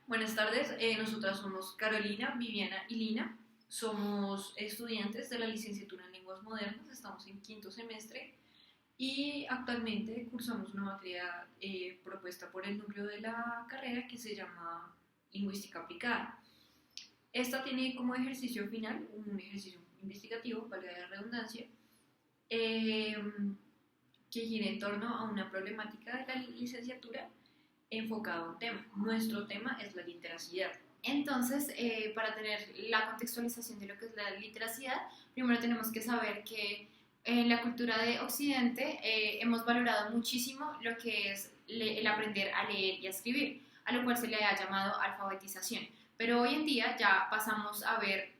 Buenas tardes, nosotras somos Carolina, Viviana y Lina. Somos estudiantes de la licenciatura en Lenguas Modernas, estamos en quinto semestre y actualmente cursamos una materia propuesta por el núcleo de la carrera que se llama Lingüística Aplicada. Esta tiene como ejercicio final un ejercicio investigativo, valga la redundancia, eh, que gira en torno a una problemática de la licenciatura enfocado a un tema. Nuestro tema es la literacidad. Entonces, para tener la contextualización de lo que es la literacidad, primero tenemos que saber que en la cultura de Occidente hemos valorado muchísimo lo que es el aprender a leer y a escribir, a lo cual se le ha llamado alfabetización. Pero hoy en día ya pasamos a ver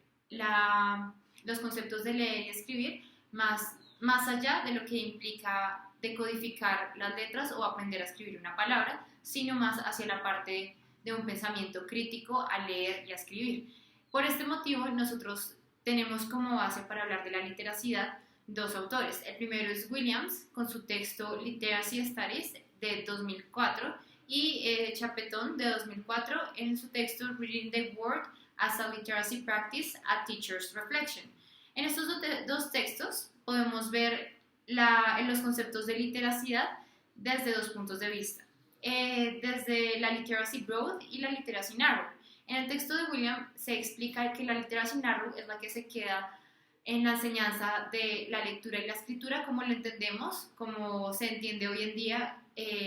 los conceptos de leer y escribir más allá de lo que implica decodificar las letras o aprender a escribir una palabra, sino más hacia la parte de un pensamiento crítico a leer y a escribir. Por este motivo, nosotros tenemos como base para hablar de la literacidad dos autores. El primero es Williams, con su texto Literacy Studies de 2004, y Chapeton de 2004 en su texto Reading the Word as a Literacy Practice, a Teacher's Reflection. En estos dos textos podemos ver los conceptos de literacidad desde dos puntos de vista, desde la literacy broad y la literacy narrow. En el texto de William se explica que la literacy narrow es la que se queda en la enseñanza de la lectura y la escritura como lo entendemos, como se entiende hoy en día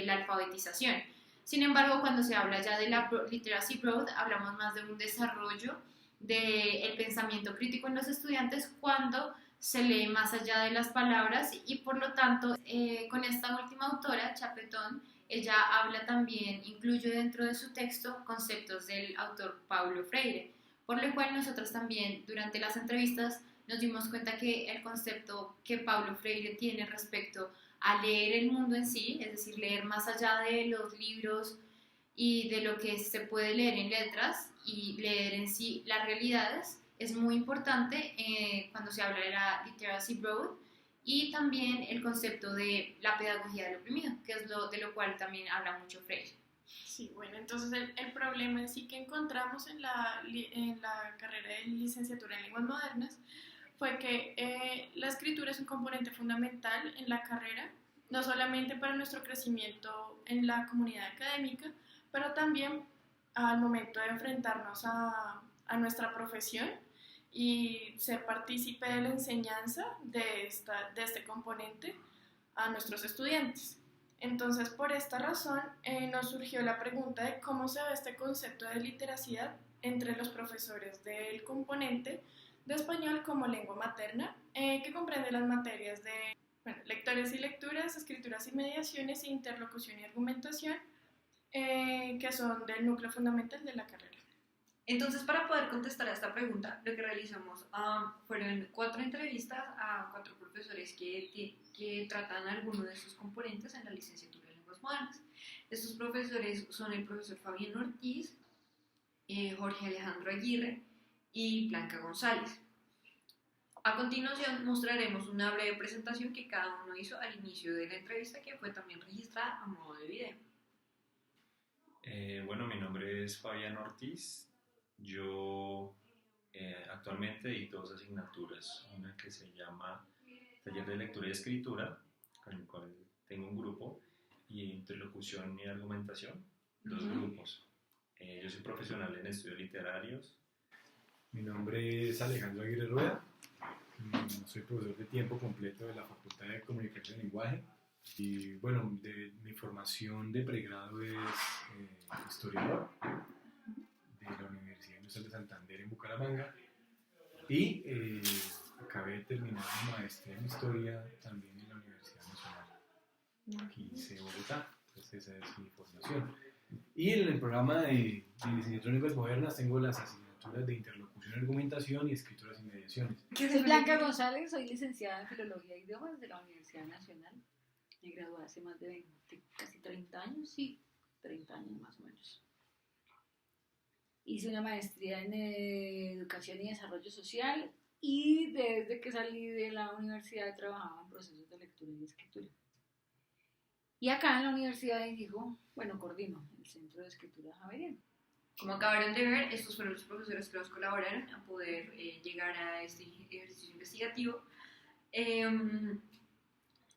la alfabetización. Sin embargo, cuando se habla ya de la literacy broad, hablamos más de un desarrollo del pensamiento crítico en los estudiantes cuando se lee más allá de las palabras y por lo tanto con esta última autora, Chapeton, ella habla también, incluye dentro de su texto conceptos del autor Paulo Freire, por lo cual nosotros también durante las entrevistas nos dimos cuenta que el concepto que Paulo Freire tiene respecto a leer el mundo en sí, es decir, leer más allá de los libros y de lo que se puede leer en letras y leer en sí las realidades, es muy importante cuando se habla de la literacy broad y también el concepto de la pedagogía del oprimido, que es de lo cual también habla mucho Freire. Sí, bueno, entonces el problema en sí que encontramos en la carrera de licenciatura en lenguas modernas fue que la escritura es un componente fundamental en la carrera, no solamente para nuestro crecimiento en la comunidad académica, pero también al momento de enfrentarnos a nuestra profesión y ser partícipe de la enseñanza de este componente a nuestros estudiantes. Entonces, por esta razón, nos surgió la pregunta de cómo se ve este concepto de literacidad entre los profesores del componente de español como lengua materna, que comprende las materias de lectores y lecturas, escrituras y mediaciones, interlocución y argumentación, que son del núcleo fundamental de la carrera. Entonces, para poder contestar a esta pregunta, lo que realizamos fueron 4 entrevistas a 4 profesores que tratan alguno de estos componentes en la licenciatura de Lenguas Modernas. Estos profesores son el profesor Fabián Ortiz, Jorge Alejandro Aguirre y Blanca González. A continuación mostraremos una breve presentación que cada uno hizo al inicio de la entrevista, que fue también registrada a modo de video. Bueno, mi nombre es Fabián Ortiz. Yo actualmente dicto 2 asignaturas, una que se llama Taller de Lectura y Escritura, con el cual tengo un grupo, y Interlocución y Argumentación, 2 grupos. Yo soy profesional en estudios literarios. Mi nombre es Alejandro Aguirre Rueda, soy profesor de tiempo completo de la Facultad de Comunicación y Lenguaje. Y bueno, mi formación de pregrado es historiador de la Universidad Industrial de Santander en Bucaramanga y acabé de terminar mi maestría en historia también en la Universidad Nacional, aquí de Bogotá. Entonces esa es mi formación. Y en el programa de licenciatura en lenguas modernas tengo las asignaturas de interlocución, argumentación y escrituras y mediaciones. Soy Blanca González, soy licenciada en Filología e Idiomas de la Universidad Nacional. Me gradué hace más de 20, casi 30 años, sí, 30 años más o menos. Hice una maestría en Educación y Desarrollo Social y desde que salí de la universidad he trabajado en procesos de lectura y escritura. Y acá en la Universidad de Indigo, coordino el Centro de Escritura Javeriana. Como acabaron de ver, estos fueron los profesores que nos colaboraron a poder llegar a este ejercicio investigativo.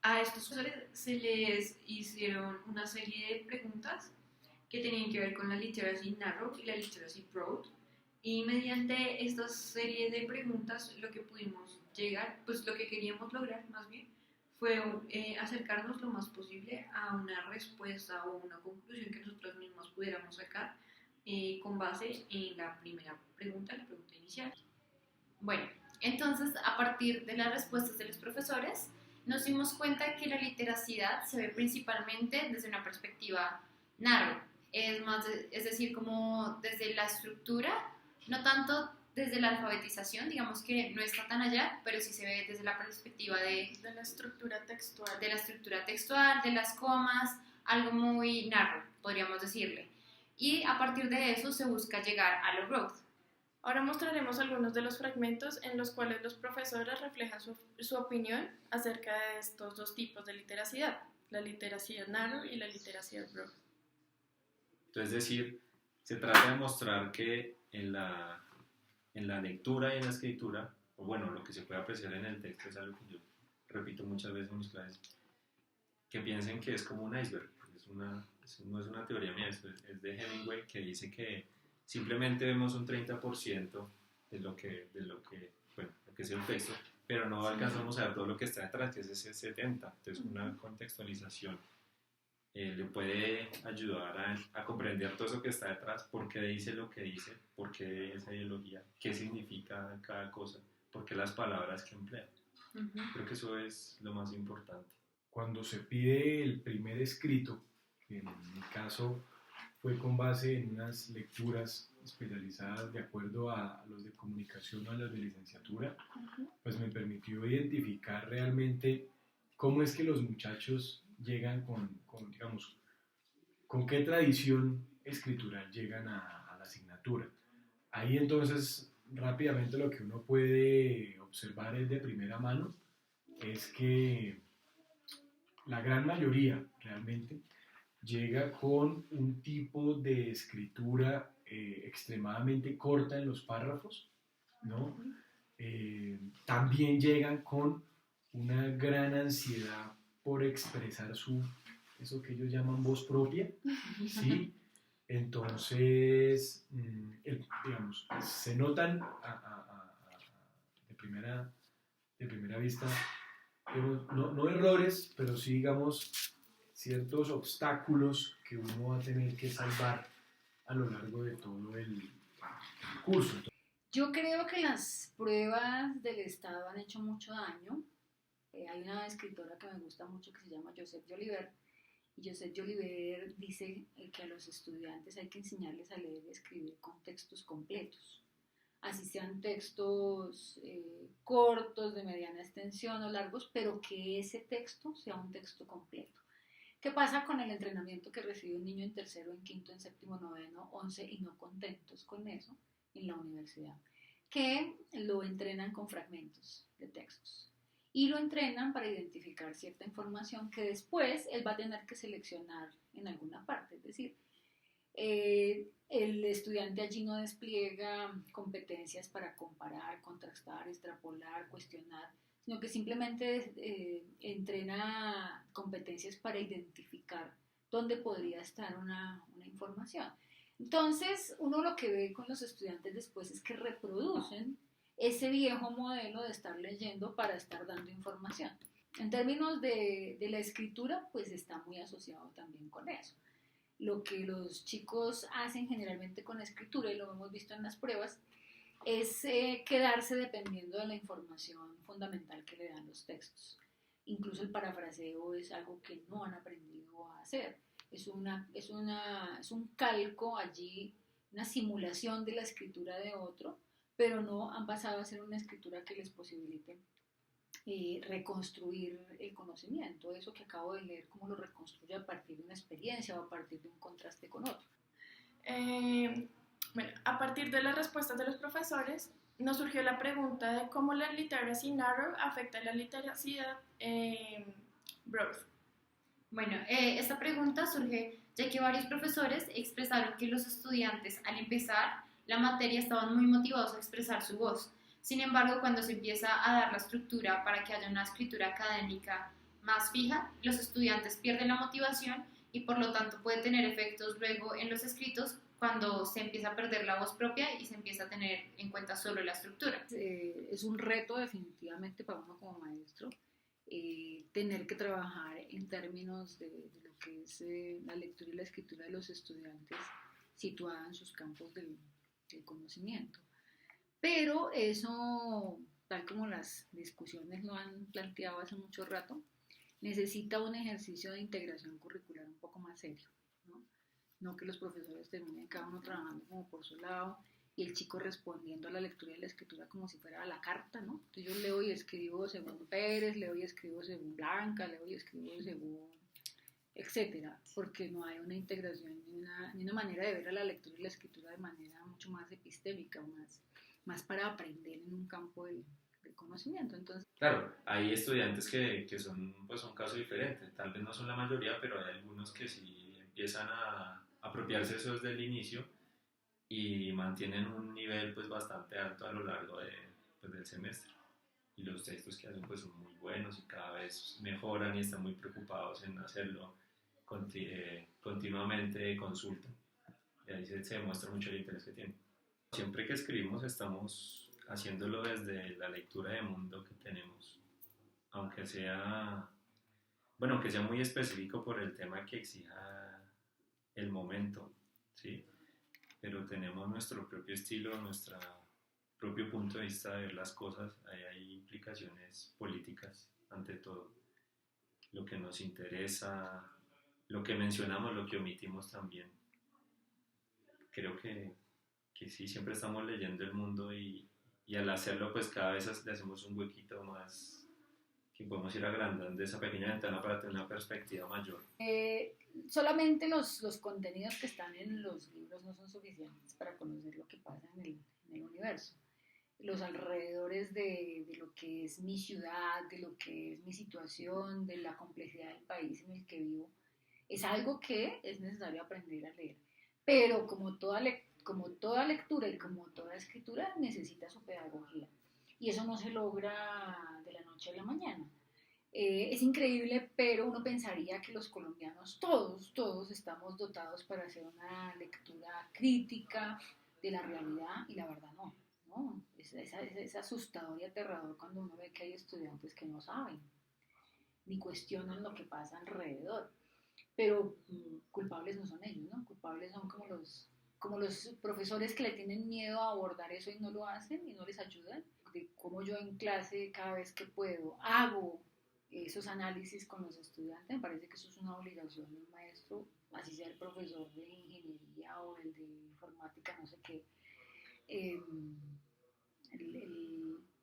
A estos profesores se les hicieron una serie de preguntas que tenían que ver con la literacy narrow y la literacy broad. Y mediante esta serie de preguntas lo que pudimos llegar, pues lo que queríamos lograr más bien, fue acercarnos lo más posible a una respuesta o una conclusión que nosotros mismos pudiéramos sacar con base en la primera pregunta, la pregunta inicial. Bueno, entonces a partir de las respuestas de los profesores nos dimos cuenta que la literacidad se ve principalmente desde una perspectiva narrow, es decir, como desde la estructura, no tanto desde la alfabetización, digamos que no está tan allá, pero sí se ve desde la perspectiva de la estructura textual. De la estructura textual, de las comas, algo muy narrow, podríamos decirle. Y a partir de eso se busca llegar a lo broad. Ahora mostraremos algunos de los fragmentos en los cuales los profesores reflejan su opinión acerca de estos dos tipos de literacidad, la literacidad narrow y la literacidad broad. Entonces, es decir, se trata de mostrar que en la lectura y en la escritura, o bueno, lo que se puede apreciar en el texto es algo que yo repito muchas veces en mis clases, que piensen que es como un iceberg. No es una teoría mía, es de Hemingway, que dice que simplemente vemos un 30% de lo que es el texto, pero no alcanzamos a ver todo lo que está detrás, que es ese 70%. Entonces, una contextualización le puede ayudar a comprender todo eso que está detrás, por qué dice lo que dice, por qué esa ideología, qué significa cada cosa, por qué las palabras que emplea. Creo que eso es lo más importante. Cuando se pide el primer escrito, que en mi caso fue con base en unas lecturas especializadas de acuerdo a los de comunicación o a los de licenciatura, pues me permitió identificar realmente cómo es que los muchachos llegan digamos, con qué tradición escritural llegan a la asignatura. Ahí entonces rápidamente lo que uno puede observar es de primera mano, es que la gran mayoría realmente llega con un tipo de escritura extremadamente corta en los párrafos, ¿no? También llegan con una gran ansiedad por expresar eso que ellos llaman voz propia, ¿sí? Entonces, digamos, se notan de primera vista, digamos, no errores, pero sí, digamos, ciertos obstáculos que uno va a tener que salvar a lo largo de todo el curso. Yo creo que las pruebas del Estado han hecho mucho daño. Hay una escritora que me gusta mucho que se llama Josette Jolivet, y Josette Jolivet dice que a los estudiantes hay que enseñarles a leer y escribir con textos completos, así sean textos cortos, de mediana extensión o largos, pero que ese texto sea un texto completo. ¿Qué pasa con el entrenamiento que recibe un niño en tercero, en quinto, en séptimo, noveno, 11 y no contentos con eso en la universidad? Que lo entrenan con fragmentos de textos y lo entrenan para identificar cierta información que después él va a tener que seleccionar en alguna parte. Es decir, el estudiante allí no despliega competencias para comparar, contrastar, extrapolar, cuestionar, sino que simplemente entrena competencias para identificar dónde podría estar una información. Entonces, uno lo que ve con los estudiantes después es que reproducen ese viejo modelo de estar leyendo para estar dando información. En términos de la escritura, pues está muy asociado también con eso. Lo que los chicos hacen generalmente con la escritura, y lo hemos visto en las pruebas, es quedarse dependiendo de la información fundamental que le dan los textos. Incluso el parafraseo es algo que no han aprendido a hacer. Es un calco allí, una simulación de la escritura de otro, pero no han pasado a ser una escritura que les posibilite reconstruir el conocimiento. Eso que acabo de leer, cómo lo reconstruye a partir de una experiencia o a partir de un contraste con otro. Bueno, a partir de las respuestas de los profesores, nos surgió la pregunta de cómo la literacy narrow afecta a la literacidad broad. Bueno, esta pregunta surge ya que varios profesores expresaron que los estudiantes al empezar la materia estaban muy motivados a expresar su voz. Sin embargo, cuando se empieza a dar la estructura para que haya una escritura académica más fija, los estudiantes pierden la motivación y por lo tanto puede tener efectos luego en los escritos cuando se empieza a perder la voz propia y se empieza a tener en cuenta solo la estructura. Es un reto definitivamente para uno como maestro tener que trabajar en términos de lo que es la lectura y la escritura de los estudiantes situada en sus campos del conocimiento. Pero eso, tal como las discusiones lo han planteado hace mucho rato, necesita un ejercicio de integración curricular un poco más serio, ¿no? No que los profesores terminen cada uno trabajando como por su lado y el chico respondiendo a la lectura y la escritura como si fuera a la carta, ¿no? Entonces yo leo y escribo según Pérez, leo y escribo según Blanca, leo y escribo según etcétera, porque no hay una integración ni una manera de ver a la lectura y la escritura de manera mucho más epistémica, más para aprender en un campo del conocimiento. Entonces, Claro, hay estudiantes que son pues un caso diferente, tal vez no son la mayoría, pero hay algunos que sí empiezan a apropiarse de eso desde el inicio y mantienen un nivel pues bastante alto a lo largo pues, del semestre. Y los textos que hacen pues son muy buenos y cada vez mejoran y están muy preocupados en hacerlo continuamente, consultan. Y ahí se demuestra mucho el interés que tienen. Siempre que escribimos estamos haciéndolo desde la lectura de mundo que tenemos, aunque sea, bueno, que sea muy específico por el tema que exija el momento, ¿sí? Pero tenemos nuestro propio estilo, nuestro propio punto de vista de ver las cosas, hay implicaciones políticas ante todo, lo que nos interesa, lo que mencionamos, lo que omitimos también. Creo que sí, siempre estamos leyendo el mundo y al hacerlo pues cada vez le hacemos un huequito más que podemos ir agrandando esa pequeña ventana para tener una perspectiva mayor. solamente los contenidos que están en los libros no son suficientes para conocer lo que pasa en el universo. Los alrededores de lo que es mi ciudad, de lo que es mi situación, de la complejidad del país en el que vivo, es algo que es necesario aprender a leer. Pero como toda lectura y como toda escritura necesita su pedagogía. Y eso no se logra de la noche a la mañana. Es increíble, pero uno pensaría que los colombianos, todos estamos dotados para hacer una lectura crítica de la realidad y la verdad no. Es asustador y aterrador cuando uno ve que hay estudiantes que no saben ni cuestionan lo que pasa alrededor. Pero culpables no son ellos, ¿no? Culpables son como los profesores que le tienen miedo a abordar eso y no lo hacen y no les ayudan. De cómo yo en clase cada vez que puedo hago esos análisis con los estudiantes, me parece que eso es una obligación de un maestro, así sea el profesor de ingeniería o el de informática, no sé qué, el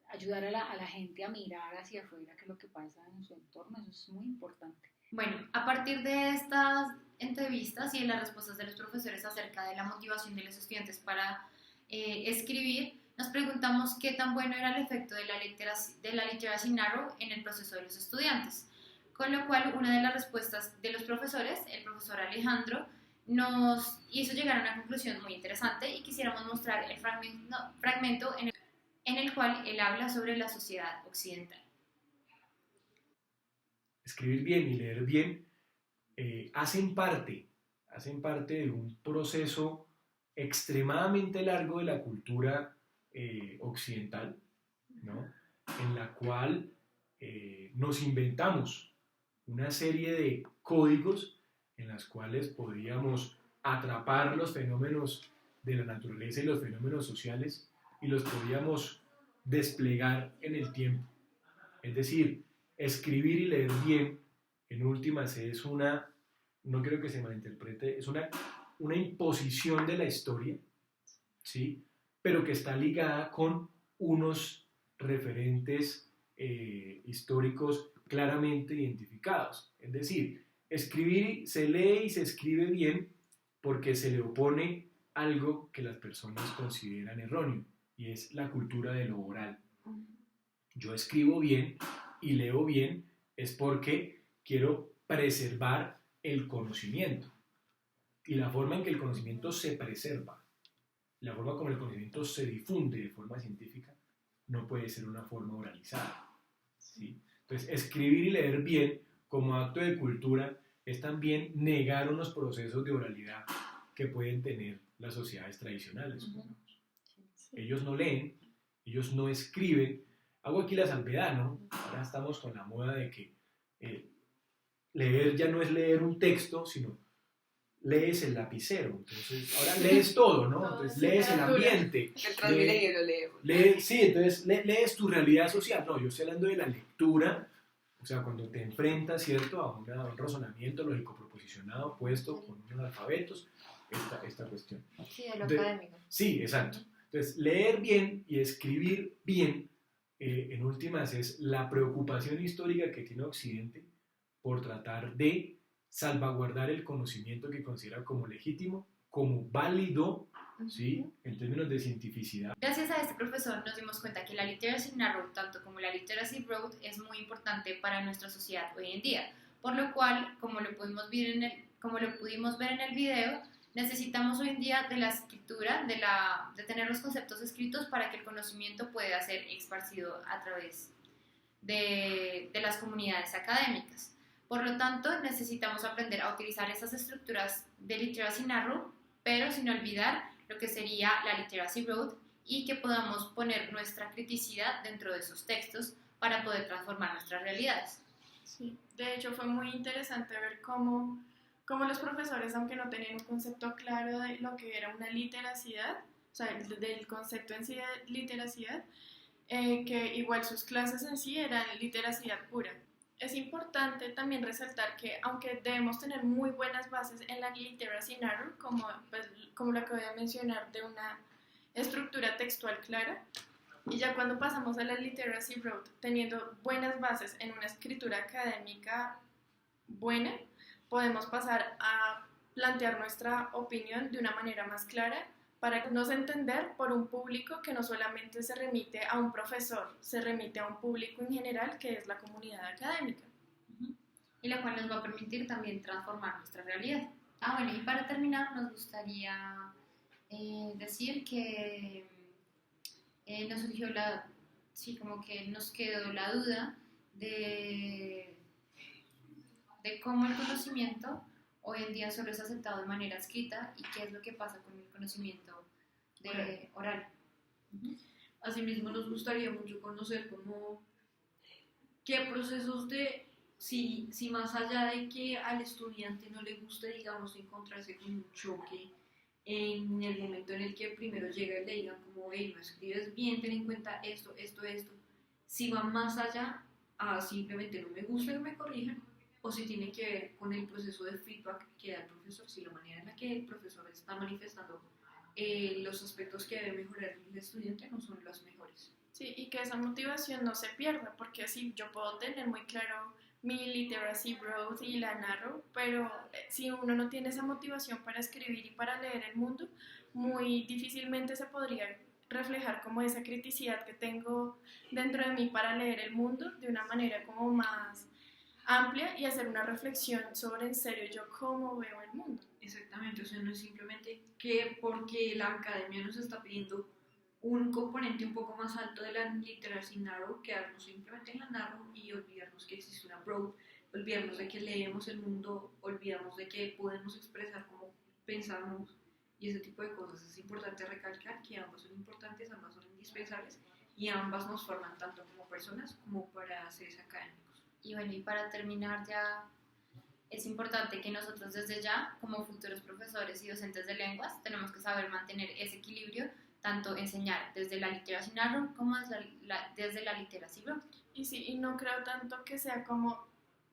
ayudar a la gente a mirar hacia afuera qué es lo que pasa en su entorno, eso es muy importante. Bueno, a partir de estas entrevistas y de las respuestas de los profesores acerca de la motivación de los estudiantes para escribir, nos preguntamos qué tan bueno era el efecto de la literacy narrow en el proceso de los estudiantes. Con lo cual, una de las respuestas de los profesores, el profesor Alejandro, nos hizo llegar a una conclusión muy interesante y quisiéramos mostrar el fragmento en el cual él habla sobre la sociedad occidental. Escribir bien y leer bien hacen parte de un proceso extremadamente largo de la cultura occidental, ¿no? En la cual nos inventamos una serie de códigos en las cuales podíamos atrapar los fenómenos de la naturaleza y los fenómenos sociales y los podíamos desplegar en el tiempo. Es decir, escribir y leer bien, en últimas, es no quiero que se malinterprete, es una imposición de la historia, ¿sí? Pero que está ligada con unos referentes históricos claramente identificados. Es decir, escribir se lee y se escribe bien porque se le opone algo que las personas consideran erróneo, y es la cultura de lo oral. Yo escribo bien y leo bien es porque quiero preservar el conocimiento. y la forma en que el conocimiento se preserva, la forma como el conocimiento se difunde de forma científica, no puede ser una forma oralizada, ¿sí? Entonces, escribir y leer bien como acto de cultura es también negar unos procesos de oralidad que pueden tener las sociedades tradicionales. Ellos no leen, ellos no escriben. Hago aquí la salvedad, ¿no? Ahora estamos con la moda de que leer ya no es leer un texto, sino lees el lapicero. Entonces, ahora lees todo, ¿no? Entonces, lees el ambiente. El Transmilenio lo leemos. Sí, entonces lees tu realidad social. No, yo estoy hablando de la lectura, o sea, cuando te enfrentas, ¿cierto?, a un razonamiento lógico proposicionado puesto con unos alfabetos, esta cuestión. Sí, de lo académico. Sí, exacto. Entonces, leer bien y escribir bien, en últimas, es la preocupación histórica que tiene Occidente por tratar de salvaguardar el conocimiento que considera como legítimo, como válido, ¿sí?, en términos de cientificidad. Gracias a este profesor nos dimos cuenta que la literacy narrow, tanto como la literacy broad, es muy importante para nuestra sociedad hoy en día, por lo cual, como lo pudimos ver en el video, necesitamos hoy en día de la escritura, de tener los conceptos escritos para que el conocimiento pueda ser esparcido a través de las comunidades académicas. Por lo tanto, necesitamos aprender a utilizar esas estructuras de literacy narrow, pero sin olvidar lo que sería la literacy broad, y que podamos poner nuestra criticidad dentro de esos textos para poder transformar nuestras realidades. Sí, de hecho fue muy interesante ver cómo los profesores, aunque no tenían un concepto claro de lo que era una literacidad, o sea, del concepto en sí de literacidad, que igual sus clases en sí eran literacidad pura. Es importante también resaltar que, aunque debemos tener muy buenas bases en la literacy narrow, como lo acabo de mencionar, de una estructura textual clara, y ya cuando pasamos a la literacy broad, teniendo buenas bases en una escritura académica buena, podemos pasar a plantear nuestra opinión de una manera más clara para nos entender por un público que no solamente se remite a un profesor, se remite a un público en general que es la comunidad académica. Y la cual nos va a permitir también transformar nuestra realidad. Bueno, y para terminar nos gustaría decir que nos surgió como que nos quedó la duda de cómo el conocimiento hoy en día solo es aceptado de manera escrita y qué es lo que pasa con el conocimiento oral. Asimismo, nos gustaría mucho conocer qué procesos si más allá de que al estudiante no le guste, digamos, encontrarse con un choque en el momento en el que primero llega y le digan como, hey, no escribes bien, ten en cuenta esto, si va más allá a simplemente no me gusta que me corrijan, o si tiene que ver con el proceso de feedback que da el profesor, si la manera en la que el profesor está manifestando los aspectos que debe mejorar el estudiante no son los mejores. Sí, y que esa motivación no se pierda, porque así yo puedo tener muy claro mi literacy broad y la narrow, pero si uno no tiene esa motivación para escribir y para leer el mundo, muy difícilmente se podría reflejar como esa criticidad que tengo dentro de mí para leer el mundo de una manera como más amplia y hacer una reflexión sobre en serio yo cómo veo el mundo. Exactamente, o sea, no es simplemente que porque la academia nos está pidiendo un componente un poco más alto de la literacy narrow, quedarnos simplemente en la narrow y olvidarnos que existe una broad, olvidarnos de que leemos el mundo, olvidarnos de que podemos expresar cómo pensamos y ese tipo de cosas. Es importante recalcar que ambas son importantes, ambas son indispensables y ambas nos forman tanto como personas como para seres académicos. Y bueno, y para terminar ya, es importante que nosotros desde ya, como futuros profesores y docentes de lenguas, tenemos que saber mantener ese equilibrio, tanto enseñar desde la literacy narrow como desde la literacy broad. Y no creo tanto que sea como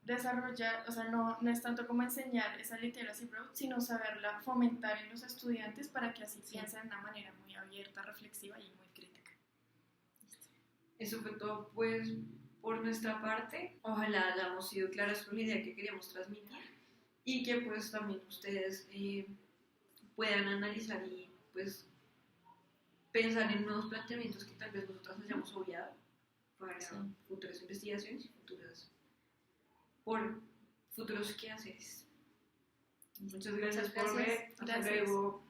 desarrollar, o sea, no es tanto como enseñar esa literacy broad, sino saberla fomentar en los estudiantes para que así piensen de una manera muy abierta, reflexiva y muy crítica. Eso fue todo, pues, por nuestra parte. Ojalá hayamos sido claras con la idea que queríamos transmitir y que pues también ustedes puedan analizar y pues pensar en nuevos planteamientos que tal vez nosotros hayamos obviado para futuras investigaciones y futuros quehaceres. Muchas gracias Muchas por gracias. ver. Hasta Gracias. luego.